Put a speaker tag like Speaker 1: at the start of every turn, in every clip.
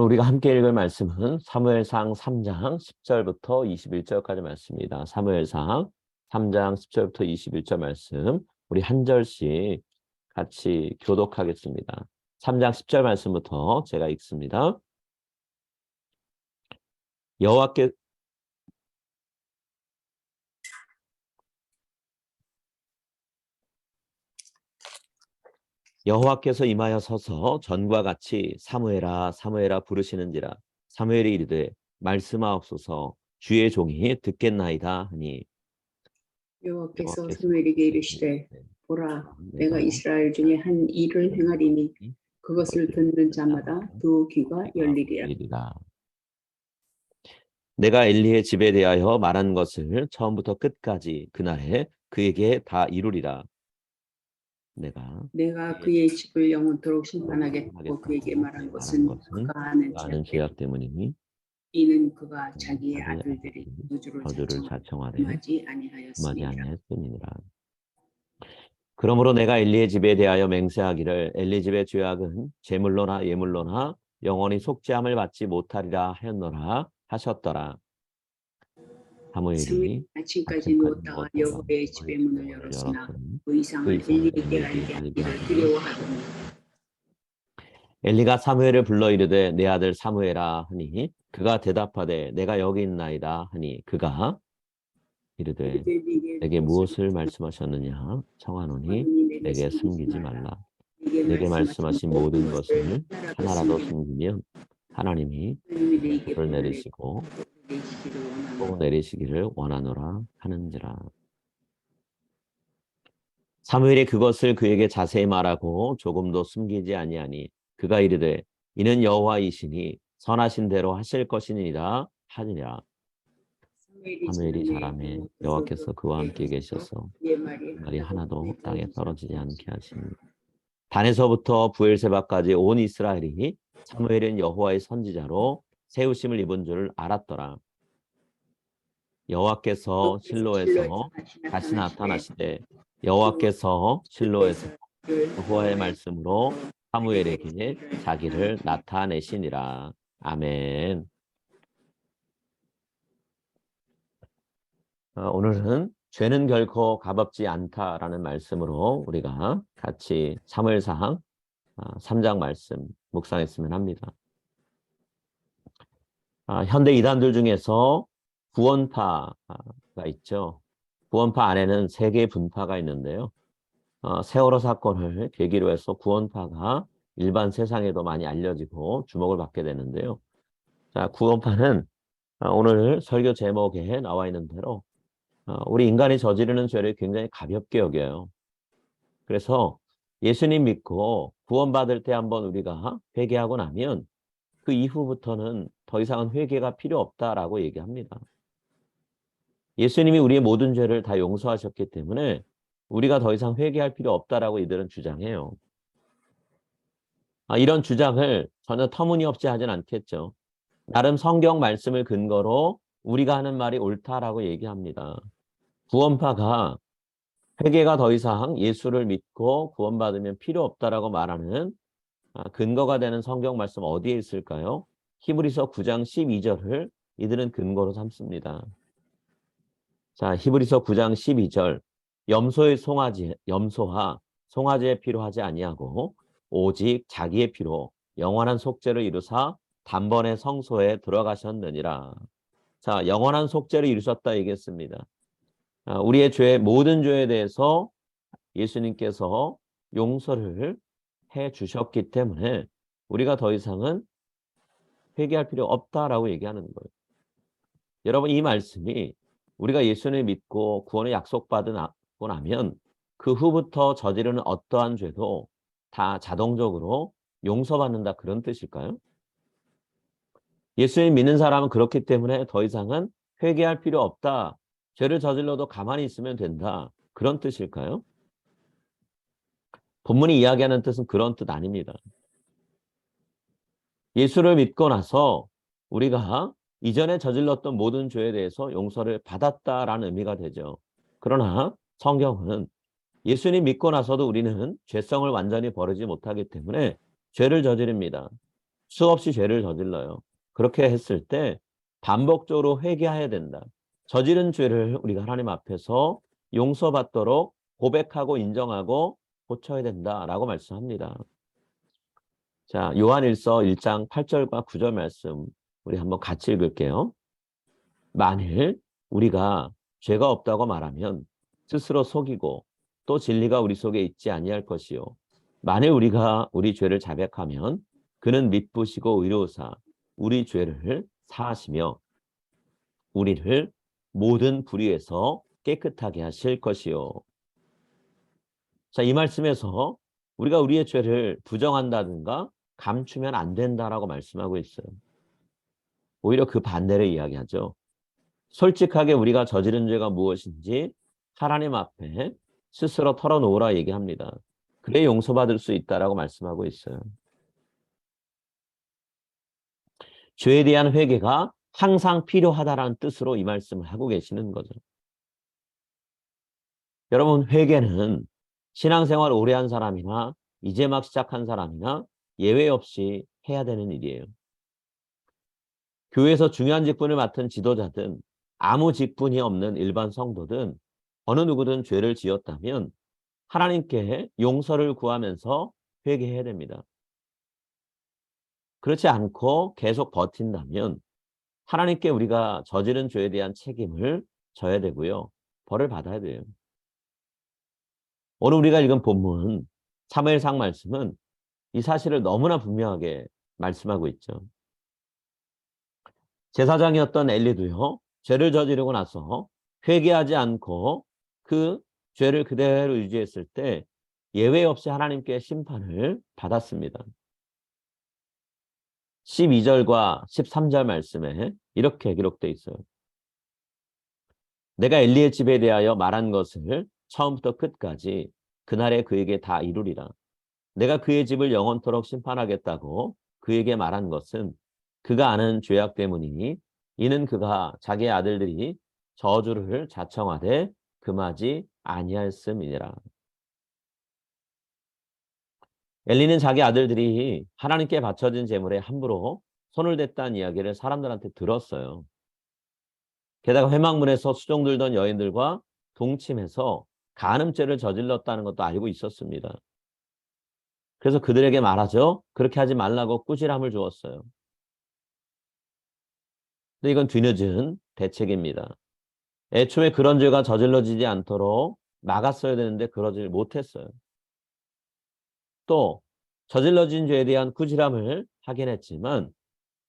Speaker 1: 우리가 함께 읽을 말씀은 사무엘상 3장 10절부터 21절까지 말씀입니다. 사무엘상 3장 10절부터 21절 말씀 우리 한 절씩 같이 교독하겠습니다. 3장 10절 말씀부터 제가 읽습니다. 여호와께서 임하여 서서 전과 같이 사무엘아 사무엘아 부르시는지라. 사무엘이 이르되 말씀하옵소서 주의 종이 듣겠나이다 하니
Speaker 2: 여호와께서 사무엘에게 이르시되 보라 내가 이스라엘 중에 한 일을 행하리니 그것을 듣는 자마다 두 귀가 열리리라.
Speaker 1: 내가 엘리의 집에 대하여 말한 것을 처음부터 끝까지 그날에 그에게 다 이루리라. 내가
Speaker 2: 그의 집을 영원토록 심판하겠고 그에게 말한 것은 그가 아는
Speaker 1: 죄악 때문이니
Speaker 2: 이는 그가 자기의 아들들이 저주를
Speaker 1: 자청하되
Speaker 2: 금하지 아니하였음이니라.
Speaker 1: 그러므로 내가 엘리의 집에 대하여 맹세하기를 엘리 집의 죄악은 제물로나 예물로나 영원히 속죄함을 받지 못하리라 하였노라 하셨더라. 사무엘이
Speaker 2: 아침까지 누웠다가 여호와의 집의 문을 열었으나 그 이상을 엘리에게 알게 하기를 두려워하더니
Speaker 1: 엘리가 사무엘을 불러 이르되 내 아들 사무엘아 하니 그가 대답하되 내가 여기 있나이다 하니 그가 이르되 내게 무엇을 말씀하셨느냐 청하노니 내게 숨기지 말라. 내게 말씀하신 모든 것을 하나라도 숨기면 하나님이 불을 내리시고 또 내리시기를 원하노라 하는지라. 사무엘이 그것을 그에게 자세히 말하고 조금도 숨기지 아니하니 그가 이르되 이는 여호와이시니 선하신 대로 하실 것이니라 하니라. 사무엘이 자라매 여호와께서 그와 함께 계셔서 말이 하나도 땅에 떨어지지 않게 하시니 단에서부터 부엘세바까지 온 이스라엘이 사무엘은 여호와의 선지자로 세우심을 입은 줄 알았더라. 여호와께서 실로에서 다시 나타나시되 여호와께서 실로에서 여호와의 말씀으로 사무엘에게 자기를 나타내시니라. 아멘. 오늘은 죄는 결코 값없지 않다라는 말씀으로 우리가 같이 사무엘상 3장 말씀 묵상했으면 합니다. 현대 이단들 중에서 구원파가 있죠. 구원파 안에는 3개의 분파가 있는데요. 세월호 사건을 계기로 해서 구원파가 일반 세상에도 많이 알려지고 주목을 받게 되는데요. 자, 구원파는 오늘 설교 제목에 나와 있는 대로 우리 인간이 저지르는 죄를 굉장히 가볍게 여겨요. 그래서 예수님 믿고 구원받을 때 한번 우리가 회개하고 나면 그 이후부터는 더 이상은 회개가 필요 없다라고 얘기합니다. 예수님이 우리의 모든 죄를 다 용서하셨기 때문에 우리가 더 이상 회개할 필요 없다라고 이들은 주장해요. 이런 주장을 전혀 터무니없이 하진 않겠죠. 나름 성경 말씀을 근거로 우리가 하는 말이 옳다라고 얘기합니다. 구원파가 회개가 더 이상 예수를 믿고 구원받으면 필요 없다라고 말하는 근거가 되는 성경 말씀 어디에 있을까요? 히브리서 9장 12절을 이들은 근거로 삼습니다. 자, 히브리서 9장 12절 염소와 송아지의 피로 하지 아니하고 오직 자기의 피로 영원한 속죄를 이루사 단번에 성소에 들어가셨느니라. 자, 영원한 속죄를 이루셨다 얘기했습니다. 우리의 모든 죄에 대해서 예수님께서 용서를 해 주셨기 때문에 우리가 더 이상은 회개할 필요 없다라고 얘기하는 거예요. 여러분, 이 말씀이 우리가 예수님을 믿고 구원을 약속받고 나면 그 후부터 저지르는 어떠한 죄도 다 자동적으로 용서받는다 그런 뜻일까요? 예수님 믿는 사람은 그렇기 때문에 더 이상은 회개할 필요 없다. 죄를 저질러도 가만히 있으면 된다. 그런 뜻일까요? 본문이 이야기하는 뜻은 그런 뜻 아닙니다. 예수를 믿고 나서 우리가 이전에 저질렀던 모든 죄에 대해서 용서를 받았다라는 의미가 되죠. 그러나 성경은 예수님 믿고 나서도 우리는 죄성을 완전히 버리지 못하기 때문에 죄를 저지릅니다. 수없이 죄를 저질러요. 그렇게 했을 때 반복적으로 회개해야 된다. 저지른 죄를 우리가 하나님 앞에서 용서받도록 고백하고 인정하고 고쳐야 된다라고 말씀합니다. 자, 요한일서 1장 8절과 9절 말씀 우리 한번 같이 읽을게요. 만일 우리가 죄가 없다고 말하면 스스로 속이고 또 진리가 우리 속에 있지 아니할 것이요. 만일 우리가 우리 죄를 자백하면 그는 미쁘시고 의로우사 우리 죄를 사하시며 우리를 모든 불의에서 깨끗하게 하실 것이요. 자, 이 말씀에서 우리가 우리의 죄를 부정한다든가 감추면 안 된다라고 말씀하고 있어요. 오히려 그 반대를 이야기하죠. 솔직하게 우리가 저지른 죄가 무엇인지 하나님 앞에 스스로 털어놓으라 얘기합니다. 그래 용서받을 수 있다라고 말씀하고 있어요. 죄에 대한 회개가 항상 필요하다라는 뜻으로 이 말씀을 하고 계시는 거죠. 여러분, 회개는 신앙생활 오래 한 사람이나 이제 막 시작한 사람이나 예외 없이 해야 되는 일이에요. 교회에서 중요한 직분을 맡은 지도자든 아무 직분이 없는 일반 성도든 어느 누구든 죄를 지었다면 하나님께 용서를 구하면서 회개해야 됩니다. 그렇지 않고 계속 버틴다면 하나님께 우리가 저지른 죄에 대한 책임을 져야 되고요. 벌을 받아야 돼요. 오늘 우리가 읽은 본문 사무엘상 말씀은 이 사실을 너무나 분명하게 말씀하고 있죠. 제사장이었던 엘리도요. 죄를 저지르고 나서 회개하지 않고 그 죄를 그대로 유지했을 때 예외 없이 하나님께 심판을 받았습니다. 12절과 13절 말씀에 이렇게 기록되어 있어요. 내가 엘리의 집에 대하여 말한 것을 처음부터 끝까지 그날에 그에게 다 이루리라. 내가 그의 집을 영원토록 심판하겠다고 그에게 말한 것은 그가 아는 죄악 때문이니 이는 그가 자기의 아들들이 저주를 자청하되 금하지 아니하였음이니라. 엘리는 자기 아들들이 하나님께 바쳐진 제물에 함부로 손을 댔다는 이야기를 사람들한테 들었어요. 게다가 회막문에서 수종 들던 여인들과 동침해서 간음죄를 저질렀다는 것도 알고 있었습니다. 그래서 그들에게 말하죠. 그렇게 하지 말라고 꾸지람을 주었어요. 근데 이건 뒤늦은 대책입니다. 애초에 그런 죄가 저질러지지 않도록 막았어야 되는데 그러질 못했어요. 또 저질러진 죄에 대한 꾸지람을 하긴 했지만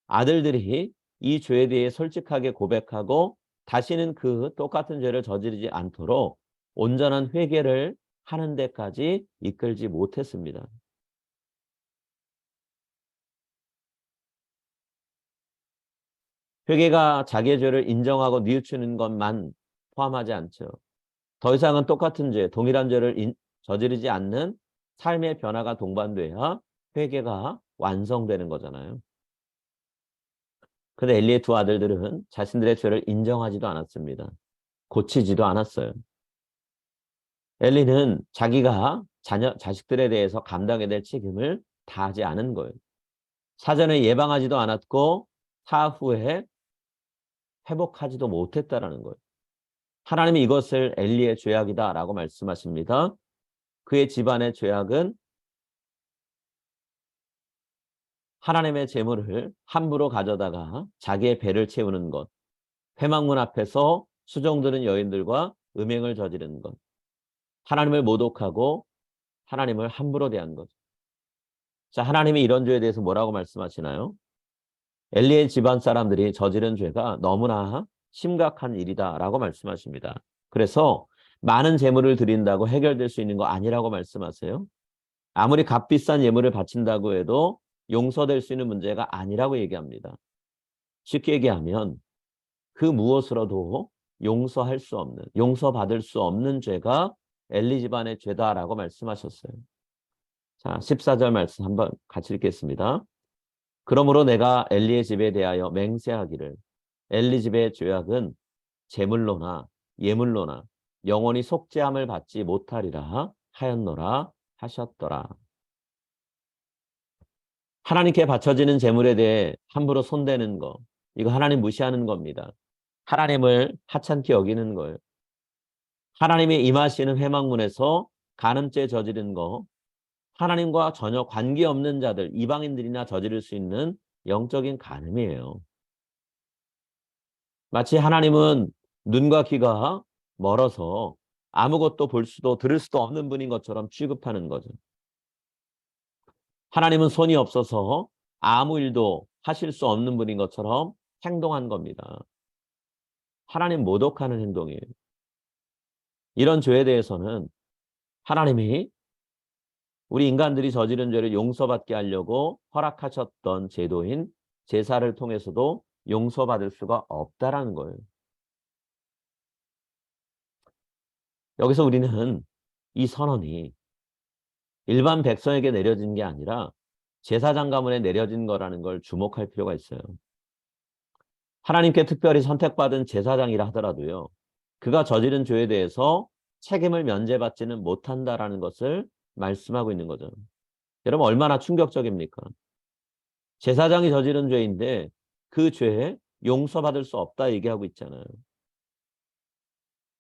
Speaker 1: 아들들이 이 죄에 대해 솔직하게 고백하고 다시는 그 똑같은 죄를 저지르지 않도록 온전한 회개를 하는 데까지 이끌지 못했습니다. 회개가 자기의 죄를 인정하고 뉘우치는 것만 포함하지 않죠. 더 이상은 똑같은 죄, 동일한 죄를 저지르지 않는 삶의 변화가 동반돼야 회개가 완성되는 거잖아요. 그런데 엘리의 두 아들들은 자신들의 죄를 인정하지도 않았습니다. 고치지도 않았어요. 엘리는 자기가 자식들에 대해서 감당해야 될 책임을 다하지 않은 거예요. 사전에 예방하지도 않았고 사후에 회복하지도 못했다라는 거예요. 하나님이 이것을 엘리의 죄악이다라고 말씀하십니다. 그의 집안의 죄악은 하나님의 재물을 함부로 가져다가 자기의 배를 채우는 것, 회막문 앞에서 수종드는 여인들과 음행을 저지르는 것, 하나님을 모독하고 하나님을 함부로 대한 것. 자, 하나님이 이런 죄에 대해서 뭐라고 말씀하시나요? 엘리의 집안 사람들이 저지른 죄가 너무나 심각한 일이다라고 말씀하십니다. 그래서 많은 재물을 드린다고 해결될 수 있는 거 아니라고 말씀하세요. 아무리 값비싼 예물을 바친다고 해도 용서될 수 있는 문제가 아니라고 얘기합니다. 쉽게 얘기하면 그 무엇으로도 용서할 수 없는, 용서받을 수 없는 죄가 엘리 집안의 죄다라고 말씀하셨어요. 자, 14절 말씀 한번 같이 읽겠습니다. 그러므로 내가 엘리의 집에 대하여 맹세하기를 엘리 집의 죄악은 제물로나 예물로나 영원히 속죄함을 받지 못하리라 하였노라 하셨더라. 하나님께 바쳐지는 제물에 대해 함부로 손대는 거, 이거 하나님 무시하는 겁니다. 하나님을 하찮게 여기는 거예요. 하나님이 임하시는 회막문에서 간음죄 저지른 거, 하나님과 전혀 관계없는 자들, 이방인들이나 저지를 수 있는 영적인 간음이에요. 마치 하나님은 눈과 귀가 멀어서 아무것도 볼 수도 들을 수도 없는 분인 것처럼 취급하는 거죠. 하나님은 손이 없어서 아무 일도 하실 수 없는 분인 것처럼 행동한 겁니다. 하나님 모독하는 행동이에요. 이런 죄에 대해서는 하나님이 우리 인간들이 저지른 죄를 용서받게 하려고 허락하셨던 제도인 제사를 통해서도 용서받을 수가 없다라는 거예요. 여기서 우리는 이 선언이 일반 백성에게 내려진 게 아니라 제사장 가문에 내려진 거라는 걸 주목할 필요가 있어요. 하나님께 특별히 선택받은 제사장이라 하더라도요, 그가 저지른 죄에 대해서 책임을 면제받지는 못한다라는 것을 말씀하고 있는 거죠. 여러분, 얼마나 충격적입니까? 제사장이 저지른 죄인데 그 죄에 용서받을 수 없다 얘기하고 있잖아요.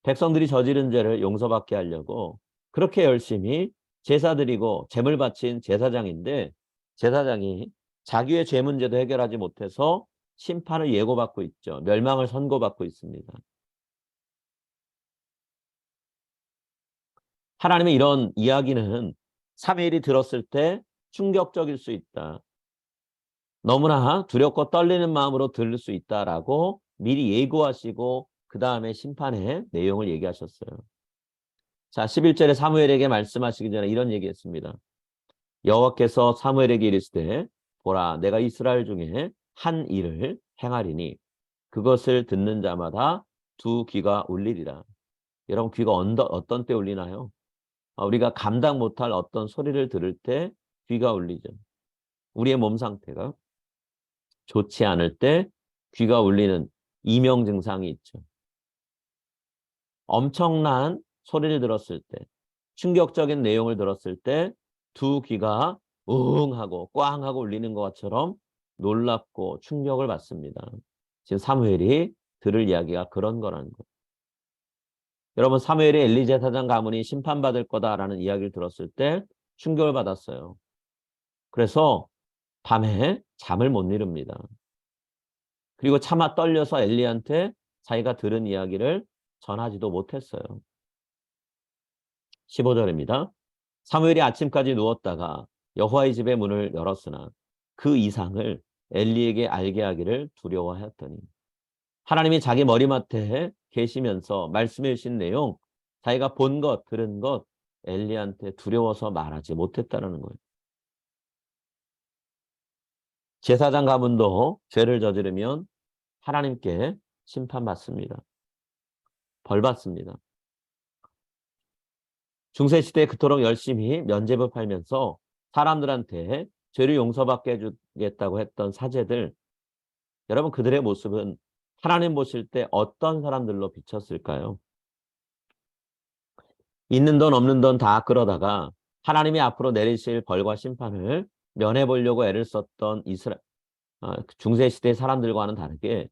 Speaker 1: 백성들이 저지른 죄를 용서받게 하려고 그렇게 열심히 제사 드리고 제물 바친 제사장인데, 제사장이 자기의 죄 문제도 해결하지 못해서 심판을 예고받고 있죠. 멸망을 선고받고 있습니다. 하나님의 이런 이야기는 사무엘이 들었을 때 충격적일 수 있다. 너무나 두렵고 떨리는 마음으로 들을 수 있다라고 미리 예고하시고 그 다음에 심판의 내용을 얘기하셨어요. 자, 11절에 사무엘에게 말씀하시기 전에 이런 얘기했습니다. 여호와께서 사무엘에게 이르시되 보라, 내가 이스라엘 중에 한 일을 행하리니 그것을 듣는 자마다 두 귀가 울리리라. 여러분, 귀가 어떤 때 울리나요? 우리가 감당 못할 어떤 소리를 들을 때 귀가 울리죠. 우리의 몸 상태가 좋지 않을 때 귀가 울리는 이명 증상이 있죠. 엄청난 소리를 들었을 때, 충격적인 내용을 들었을 때 두 귀가 응 하고 꽝 하고 울리는 것처럼 놀랍고 충격을 받습니다. 지금 사무엘이 들을 이야기가 그런 거라는 거예요. 여러분, 사무엘이 엘리 제사장 가문이 심판받을 거다라는 이야기를 들었을 때 충격을 받았어요. 그래서 밤에 잠을 못 이룹니다. 그리고 차마 떨려서 엘리한테 자기가 들은 이야기를 전하지도 못했어요. 15절입니다. 사무엘이 아침까지 누웠다가 여호와의 집의 문을 열었으나 그 이상을 엘리에게 알게 하기를 두려워하였더니, 하나님이 자기 머리맡에 계시면서 말씀해 주신 내용, 자기가 본 것, 들은 것, 엘리한테 두려워서 말하지 못했다는 거예요. 제사장 가문도 죄를 저지르면 하나님께 심판받습니다. 벌받습니다. 중세시대에 그토록 열심히 면죄부 팔면서 사람들한테 죄를 용서받게 해주겠다고 했던 사제들, 여러분, 그들의 모습은 하나님 보실 때 어떤 사람들로 비쳤을까요? 있는 돈 없는 돈 다 끌어다가 하나님이 앞으로 내리실 벌과 심판을 면해보려고 애를 썼던 중세시대 사람들과는 다르게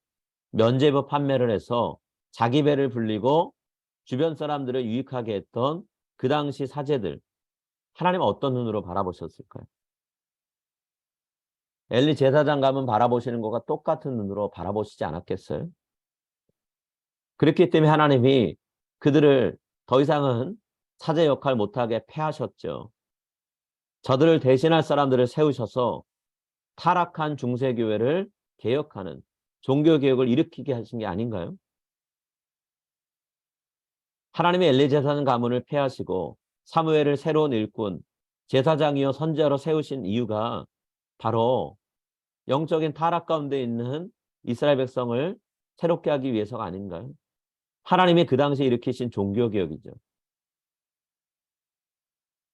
Speaker 1: 면죄부 판매를 해서 자기 배를 불리고 주변 사람들을 유익하게 했던 그 당시 사제들, 하나님 어떤 눈으로 바라보셨을까요? 엘리 제사장 가문 바라보시는 것과 똑같은 눈으로 바라보시지 않았겠어요? 그렇기 때문에 하나님이 그들을 더 이상은 사제 역할 못하게 패하셨죠. 저들을 대신할 사람들을 세우셔서 타락한 중세교회를 개혁하는 종교개혁을 일으키게 하신 게 아닌가요? 하나님이 엘리 제사장 가문을 폐하시고 사무엘을 새로운 일꾼, 제사장이요 선지자로 세우신 이유가 바로 영적인 타락 가운데 있는 이스라엘 백성을 새롭게 하기 위해서가 아닌가요? 하나님이 그 당시에 일으키신 종교개혁이죠.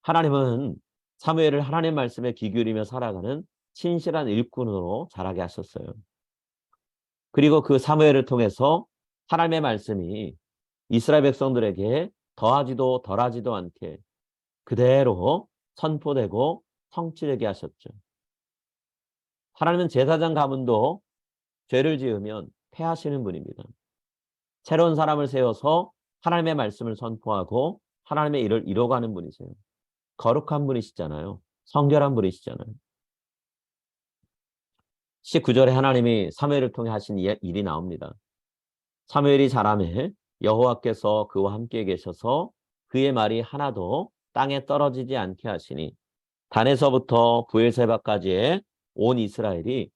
Speaker 1: 하나님은 사무엘을 하나님 말씀에 귀 기울이며 살아가는 신실한 일꾼으로 자라게 하셨어요. 그리고 그 사무엘을 통해서 하나님의 말씀이 이스라엘 백성들에게 더하지도 덜하지도 않게 그대로 선포되고 성취되게 하셨죠. 하나님은 제사장 가문도 죄를 지으면 패하시는 분입니다. 새로운 사람을 세워서 하나님의 말씀을 선포하고 하나님의 일을 이뤄가는 분이세요. 거룩한 분이시잖아요. 성결한 분이시잖아요. 19절에 하나님이 사무엘을 통해 하신 일이 나옵니다. 사무엘이 자라매 여호와께서 그와 함께 계셔서 그의 말이 하나도 땅에 떨어지지 않게 하시니 단에서부터 브엘세바까지의 온 이스라엘이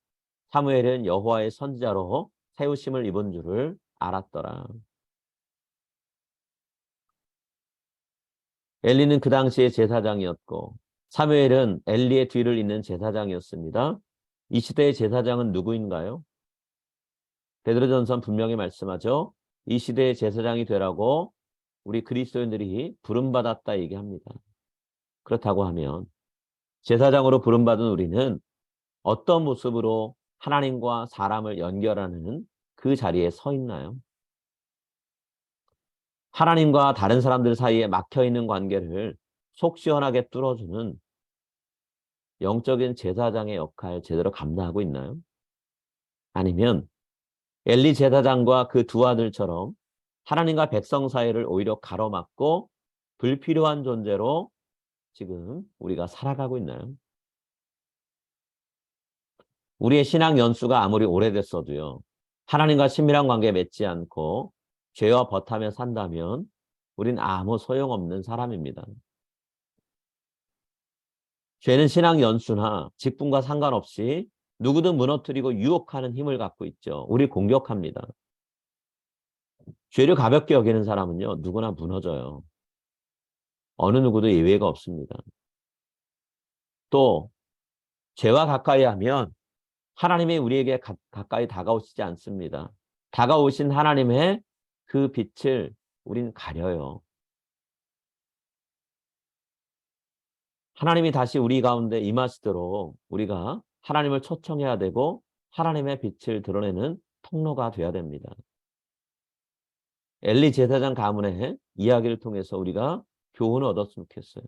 Speaker 1: 사무엘은 여호와의 선지자로 세우심을 입은 줄을 알았더라. 엘리는 그 당시에 제사장이었고 사무엘은 엘리의 뒤를 잇는 제사장이었습니다. 이 시대의 제사장은 누구인가요? 베드로전서 분명히 말씀하죠. 이 시대의 제사장이 되라고 우리 그리스도인들이 부름받았다 얘기합니다. 그렇다고 하면 제사장으로 부름받은 우리는 어떤 모습으로 하나님과 사람을 연결하는 그 자리에 서 있나요? 하나님과 다른 사람들 사이에 막혀있는 관계를 속 시원하게 뚫어주는 영적인 제사장의 역할 제대로 감당하고 있나요? 아니면 엘리 제사장과 그 두 아들처럼 하나님과 백성 사이를 오히려 가로막고 불필요한 존재로 지금 우리가 살아가고 있나요? 우리의 신앙 연수가 아무리 오래됐어도요. 하나님과 친밀한 관계에 맺지 않고 죄와 버타며 산다면 우린 아무 소용없는 사람입니다. 죄는 신앙 연수나 직분과 상관없이 누구든 무너뜨리고 유혹하는 힘을 갖고 있죠. 우리 공격합니다. 죄를 가볍게 여기는 사람은요. 누구나 무너져요. 어느 누구도 예외가 없습니다. 또 죄와 가까이 하면 하나님이 우리에게 가까이 다가오시지 않습니다. 다가오신 하나님의 그 빛을 우린 가려요. 하나님이 다시 우리 가운데 임하시도록 우리가 하나님을 초청해야 되고 하나님의 빛을 드러내는 통로가 돼야 됩니다. 엘리 제사장 가문의 이야기를 통해서 우리가 교훈을 얻었으면 좋겠어요.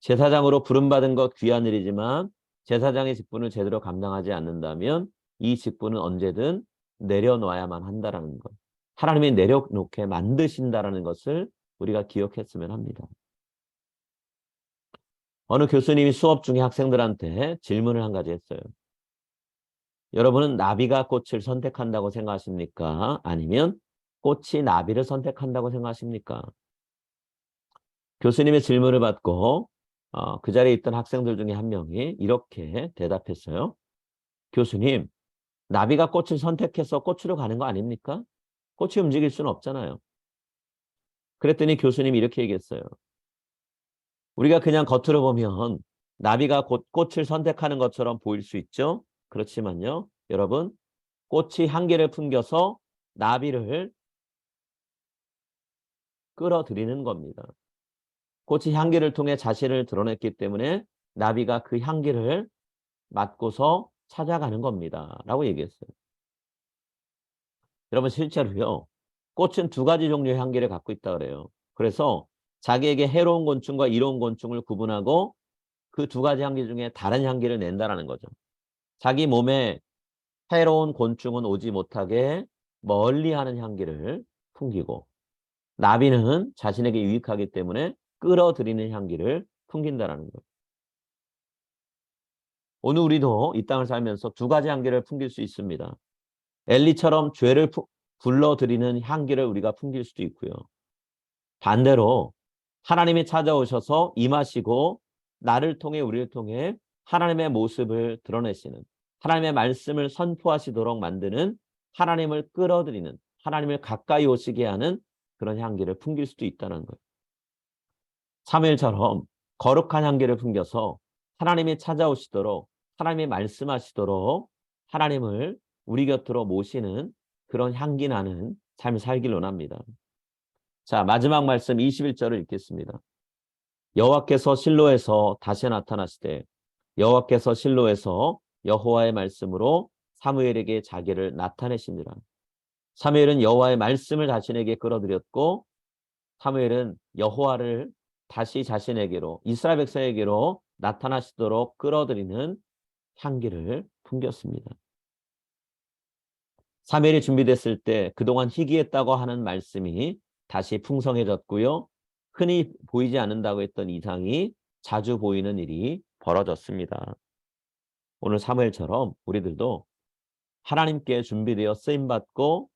Speaker 1: 제사장으로 부름받은 것 귀한 일이지만 제사장의 직분을 제대로 감당하지 않는다면 이 직분은 언제든 내려놓아야만 한다는 것. 하나님이 내려놓게 만드신다는 것을 우리가 기억했으면 합니다. 어느 교수님이 수업 중에 학생들한테 질문을 한 가지 했어요. 여러분은 나비가 꽃을 선택한다고 생각하십니까? 아니면 꽃이 나비를 선택한다고 생각하십니까? 교수님의 질문을 받고 그 자리에 있던 학생들 중에 한 명이 이렇게 대답했어요. 교수님, 나비가 꽃을 선택해서 꽃으로 가는 거 아닙니까? 꽃이 움직일 수는 없잖아요. 그랬더니 교수님이 이렇게 얘기했어요. 우리가 그냥 겉으로 보면 나비가 꽃을 선택하는 것처럼 보일 수 있죠. 그렇지만요. 여러분, 꽃이 향기를 풍겨서 나비를 끌어들이는 겁니다. 꽃이 향기를 통해 자신을 드러냈기 때문에 나비가 그 향기를 맡고서 찾아가는 겁니다. 라고 얘기했어요. 여러분 실제로요. 꽃은 두 가지 종류의 향기를 갖고 있다 그래요. 그래서 자기에게 해로운 곤충과 이로운 곤충을 구분하고 그 두 가지 향기 중에 다른 향기를 낸다라는 거죠. 자기 몸에 해로운 곤충은 오지 못하게 멀리하는 향기를 풍기고 나비는 자신에게 유익하기 때문에 끌어들이는 향기를 풍긴다라는 거예요. 오늘 우리도 이 땅을 살면서 두 가지 향기를 풍길 수 있습니다. 엘리처럼 죄를 불러들이는 향기를 우리가 풍길 수도 있고요. 반대로 하나님이 찾아오셔서 임하시고 나를 통해 우리를 통해 하나님의 모습을 드러내시는 하나님의 말씀을 선포하시도록 만드는 하나님을 끌어들이는 하나님을 가까이 오시게 하는 그런 향기를 풍길 수도 있다는 거예요. 사무엘처럼 거룩한 향기를 풍겨서 하나님이 찾아오시도록 하나님이 말씀하시도록 하나님을 우리 곁으로 모시는 그런 향기 나는 삶을 살기를 원합니다. 자, 마지막 말씀 21절을 읽겠습니다. 여호와께서 실로에서 다시 나타나시되 여호와께서 실로에서 여호와의 말씀으로 사무엘에게 자기를 나타내시니라. 사무엘은 여호와의 말씀을 자신에게 끌어들였고 사무엘은 여호와를 다시 자신에게로 이스라엘 백성에게로 나타나시도록 끌어들이는 향기를 풍겼습니다. 사무엘이 준비됐을 때 그동안 희귀했다고 하는 말씀이 다시 풍성해졌고요. 흔히 보이지 않는다고 했던 이상이 자주 보이는 일이 벌어졌습니다. 오늘 사무엘처럼 우리들도 하나님께 준비되어 쓰임받고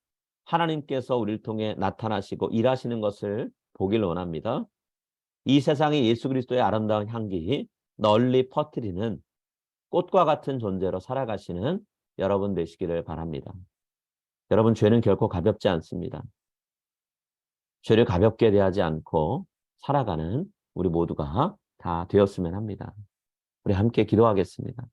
Speaker 1: 하나님께서 우리를 통해 나타나시고 일하시는 것을 보길 원합니다. 이 세상에 예수 그리스도의 아름다운 향기 널리 퍼뜨리는 꽃과 같은 존재로 살아가시는 여러분 되시기를 바랍니다. 여러분, 죄는 결코 가볍지 않습니다. 죄를 가볍게 대하지 않고 살아가는 우리 모두가 다 되었으면 합니다. 우리 함께 기도하겠습니다.